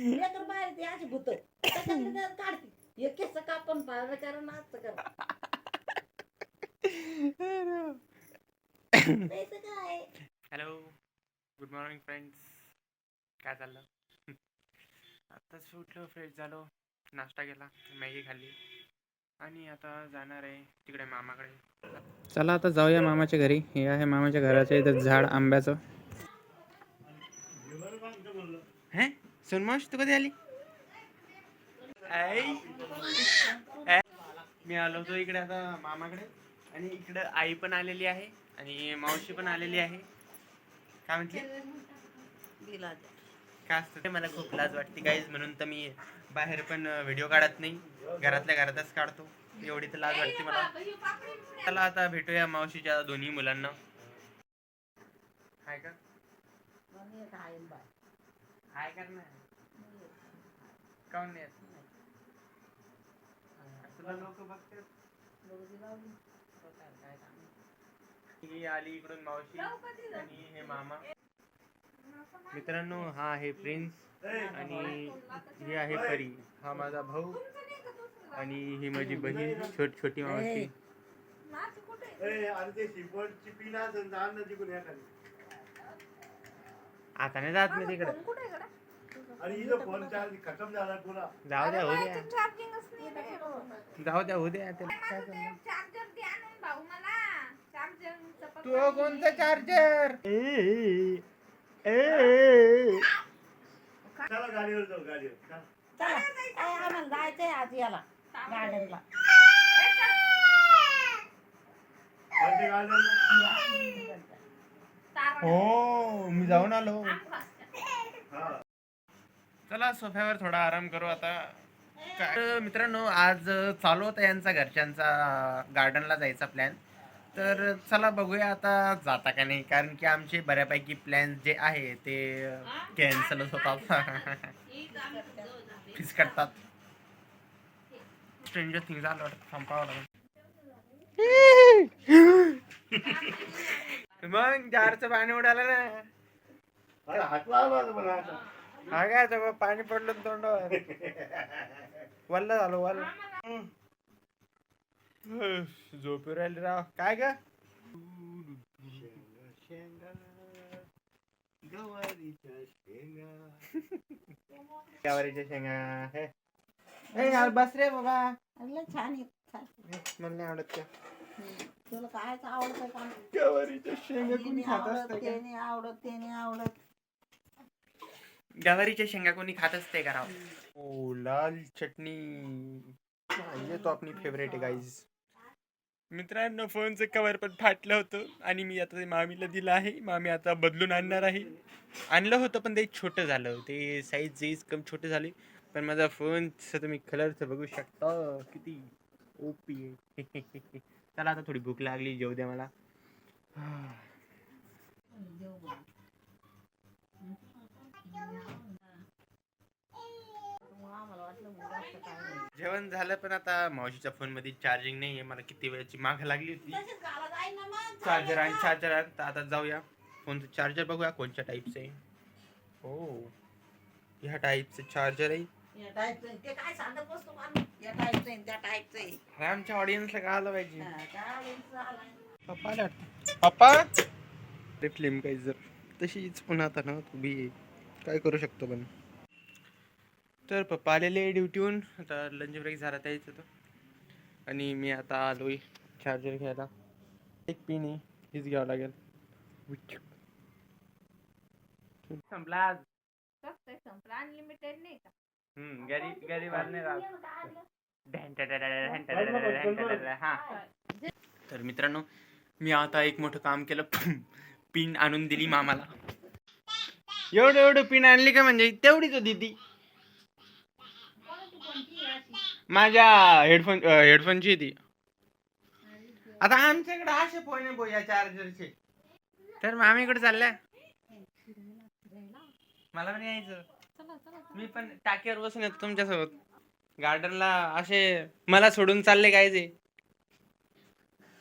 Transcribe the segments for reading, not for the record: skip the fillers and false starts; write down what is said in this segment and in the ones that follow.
लेकर बाहेर ते अशी भूत त्याच्यातले काढते एक केस कापून पाहिलं कारण असं कर काय. Hello, good morning friends. काय चाललं? आत्ताच उठलो, फ्रेश झालो, नाश्ता केला, मॅगी खाल्ली आणि आता जाणार आहे तिकडे मामाकडे. चला आता जाऊया मामाच्या घरी. हे आहे मामाच्या घराच्या इथं झाड आंब्याचं. हे सोनमावशी तू कधी आली? मी आलो होतो इकडे आता मामाकडे आणि इकडे आई पण आलेली आहे आणि मावशी पण आलेली आहे. काय म्हटली? काय असतं ते मला खूप लाज वाटते गाईज, म्हणून तर मी बाहेर पण व्हिडिओ काढत नाही, घरातल्या घरातच काढतो. एवढी तर लाज वाटते मला. चला आता भेटूया मावशीच्या दोन्ही मुलांना. हाय का? हाय कर ना. काऊन नाही? तुला लोक बघतात. ही आली इकडून मावशी आणि हे मामा. मित्रांनो, हा आहे प्रिन्स आणि ही आहे परी. हा माझा भाऊ आणि ही माझी बहीण छोटी मावशी. आता नाही जात मी तिकडे. जाऊ द्या, होऊ द्या, जाऊ द्या, होऊ द्या. तू कोणतं चार्जर? चला गाडीवर जाऊ, गाडीवर चला. आम्हाला जायचंय आज याला गार्डनला. हो, मी जाऊन आलो. चला सोफ्यावर थोडा आराम करू आता. तर मित्रांनो, आज चालू होता यांचा घरच्यांचा गार्डनला जायचा प्लॅन. तर चला बघूया आता जाता का नाही, कारण की आमचे बऱ्यापैकी प्लॅन जे आहे ते कॅन्सलच होतात. फिस करतात. स्ट्रेंजर थिंग्स आलं वाटतं, थांबावं लागेल. मग जारचं पाणी उडालं ना. हा काय सगळं पाणी पडलं तोंडावर. वल्ल झालो वल्ल. झोपू राहिले राव. काय ग? गवारीच्या शेंगा. हे यार बस रे बाबा. छान मला नाही आवडत त्या. तुला काय आवडतं का? गवारीच्या शेंगा कोणी खात असते का? ते आवडत, ते नाही आवडत. गवारीच्या शेंगा कोणी खात असते का राव? ओ लाल चटणी, ये तो आपली फेवरेट आहे गाईज. मित्रांनो, फोनचं कवर पण फाटलं होतं आणि मी आता मामीला दिलं आहे. मामी आता बदलून आणणार आहे. आणलं होतं पण ते छोटं झालं, ते साईज कम छोटे झाले. पण माझा फोनचं तुम्ही कलरचं बघू शकता किती ओपी आहे. चला आता थोडी भूक लागली, जेवू द्या मला. जेवण झालं पण आता मावशीच्या फोन मध्ये चार्जिंग नाही आहे. मला किती वेळची माग लागली होती चार्जर आणि आता जाऊया फोनचं चार्जर बघूया कोणत्या टाईपचं आहे. हो, ह्या टाईपचं चार्जर आहे. आमच्या ऑडियन्सला काय आलं पाहिजे. पप्पा पप्पा फिल्म काही जर तशीच पुन्हा आता ना तुम्ही काय करू शकतो. पण तर पप्पा आलेले ड्युटीहून, आता लंच ब्रेक झाला त्याच होतं आणि मी आता आलोय चार्जर घ्यायला. एक पिन आहे, हीच घ्यावं लागेल. संपला आज. अनलिमिटेड नाही का? गरीब हा. तर मित्रांनो, मी आता एक मोठं काम केलं. पिन आणून दिली मामाला. एवढं पिन आणली का? म्हणजे तेवढीच होती ती. माझ्या हेडफोनची ती. आता आमच्याकडे असे फोन आहे या चार्जरचे. तर मामीकडे चालल्या. मला पण यायचं. मी पण टाकीवर बसून येतो तुमच्यासोबत गार्डनला. असे मला सोडून चालले काय ते?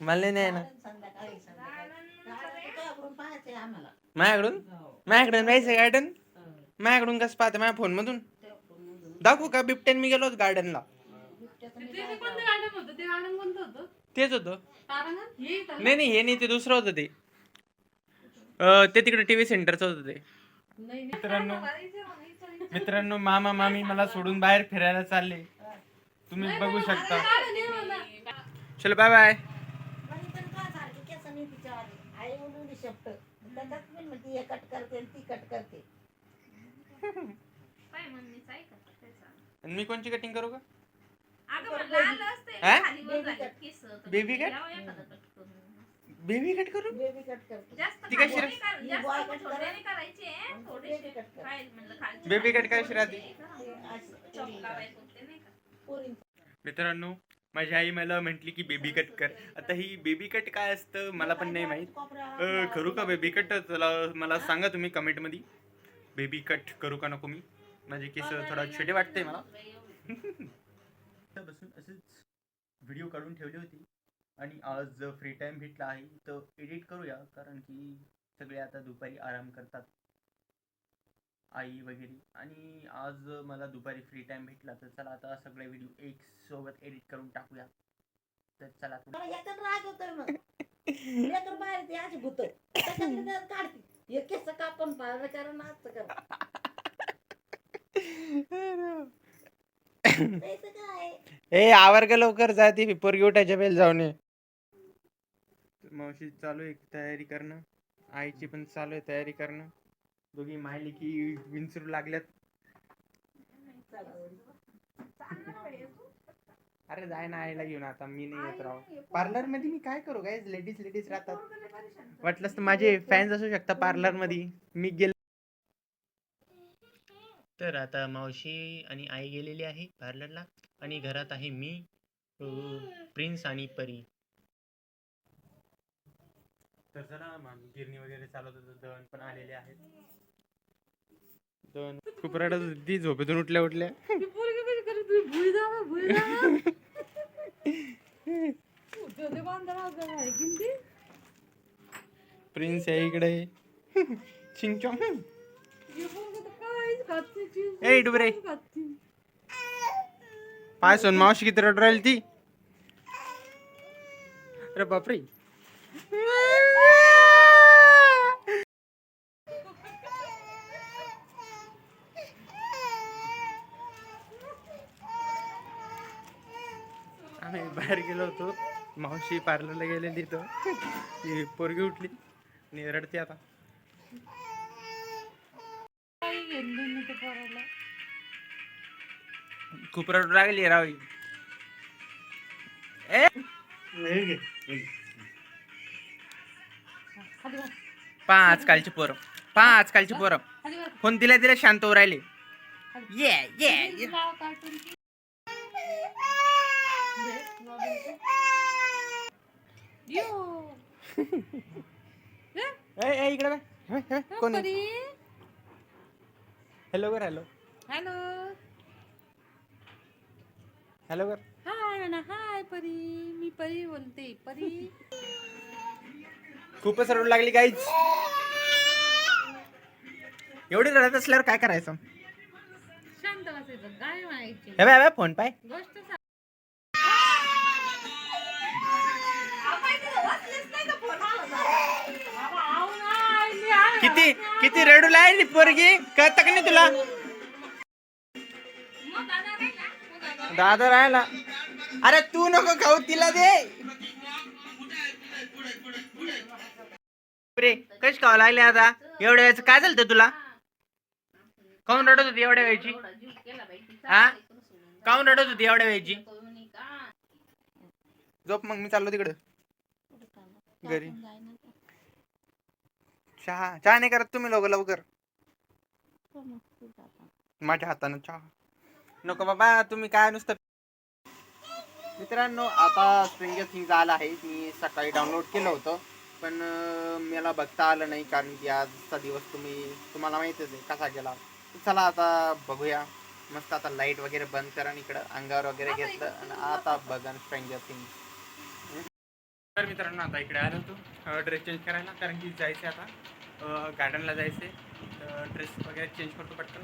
मला नाही ना माझ्याकडून जायचं गार्डन. माझ्याकडून कसं पाहते? माझ्या फोन मधून दाखवू का बिबट्यान मी गेलो गार्डनला बिबट्याचं मी ते काय कोणतं करावं? गार्डन होतं? ते गार्डन कोणतं होतं? तेच होतं तारांगण? हे इथं ना? नाही हे नाही ते दुसरं होतं ते ते तिकडे टीव्ही सेंटरचं होतं ते नाही, नाही. मित्रांनो इथं. मित्रांनो मामा मामी मला सोडून बाहेर फिरायला चालले तुम्ही बघू शकता गार्डन आहे म्हणा. चलो बाय बाय म्हणे पण का सारखी केस नाही तिच्यावाली. आई म्हणून शब्द त्याच्यात पण म्हणते हे कट करते आणि ती कट करते. काय म्हणणीच आहे का? त्याचं. मी कोणची कटिंग करू का अगं म्हणलं आलं असतं, हा? खाली वर झाली केस. तर Baby cut? यावं एखादं cut करून. बेबी कट करू बेबी कट करते. जास्त ती खाली कशी नाही कर- ही जास्त boy cut छोटे करा. नाही करायचे, थोडेसे Baby cut करा. काय म्हणलं खालचे Baby cut थोडेसे कशी राहते? ते अशी चॉप लावायचे होते नाही का? पोरींची. मित्रांनो माझी आई मला म्हटली की बेबी कट कर आता ही बेबी कट काय असतं मला पण नाही माहित करू का बेबी कट चला मला सांगा तुम्ही कमेंट मध्ये बेबी कट करू का नको मी माझे केस थोडा छोटे वाटते मला बसून असेच व्हिडिओ काढून ठेवली होती आणि आज फ्री टाइम भेटला आहे तर एडिट करूया कारण की सगळे आता दुपारी आराम करतात आई वगैरे आणि आज मला दुपारी फ्री टाइम भेटला तर चला आता सगळे व्हिडिओ एक सोबत एडिट करून टाकूया तर चला मला याच्यात राग येतोय मग. लेकरं बाहेर ते अशी भूत त्याच्यातले त्यात काढते. हे केस कापून पाहिलं करा ना असं करा. त्याचं काय? ए आवर का लवकर जा ती पोरगी उठायच्या वेळेला जाऊन ये मावशी चालू आहे तयारी करणं आईची पण चालू आहे तयारी करणं दोघी मायली की विंचरू लागल्यात अरे जाय ना आईला घेऊन आता मी नाही येत राव पार्लर मध्ये मी काय करू काय लेडीज राहतात वाटलंच तर माझे फॅन्स असू शकता पार्लर मध्ये मी गेल तर आता मावशी आणि आई गेलेली आहे पार्लरला आणि घरात आहे मी प्रिन्स आणि परी तर चला गिरणी वगैरे चालवत होतं दळण पण आलेले आहेत दळण खूप रडत होती झोपेतून उठल्या ती पोरगी कशी करत होती? भुई जावा, भुई जावा. ते बांधायला वगैरे आहे की ती? प्रिन्स आहे इकडे चिंचॉंग हे पोरगं तर काहीच खात नाही, चिप्स ए डुबरे खात नाही. पाय सोन मावशी किती रडू राहिली ती अरे बापरे आम्ही बाहेर गेलो होतो मावशी पार्लरला गेलेली तो ती पोरगी उठली आणि रडते आता काही घेणं देणं नाही त्या पोराला. खूप रडू लागली रावी ए खाली बस, पहा आजकालची पोरं खाली बस. फोन दिल्या शांत होऊ राहिले ये ये लावा कार्टूनची. दे, नॉर्मलचं. यो. इकडे कोण परी. हॅलो कर हॅलो हॅलो. हॅलो कर हाय म्हणा, हाय परी. मी परी बोलते, परी. खूपच रडू लागली काहीच एवढी रडत असल्यावर काय करायचं शांत बसायचं, काय म्हणायची हे बाय फोन पाय गोष्ट सांग. किती किती रडू लागली पोरगी कळत का नाही तुला दादा राहिला अरे तू नको खाऊ तिला दे कश खावं लागले आता एवढ्या वेळेचं काय झालं तुला काऊन रडत होती एवढ्या वेळची हा काऊन रडत होती एवढ्या वेळची झोप मग मी चाललो तिकडे घरी चहा नाही करत तुम्ही लोक लवकर माझ्या हातानं चहा नको बाबा तुम्ही काय नुसतं मित्रांनो आता स्ट्रेंजर थिंग्स आला आहे मी सकाळी डाउनलोड केलं होतं पण मला बघता आलं नाही कारण की आजचा दिवस तुम्हाला माहितीच आहे कसा गेला चला आता बघूया मस्त आता लाईट वगैरे बंद करा इकडं अंगावर वगैरे घेतलं आणि आता बघा स्ट्रेंजर थिंग्स तर मित्रांनो आता इकडे आलो होतो ड्रेस चेंज करायला कारण की जायचं आता गार्डनला जायचं ड्रेस वगैरे चेंज करतो पटकन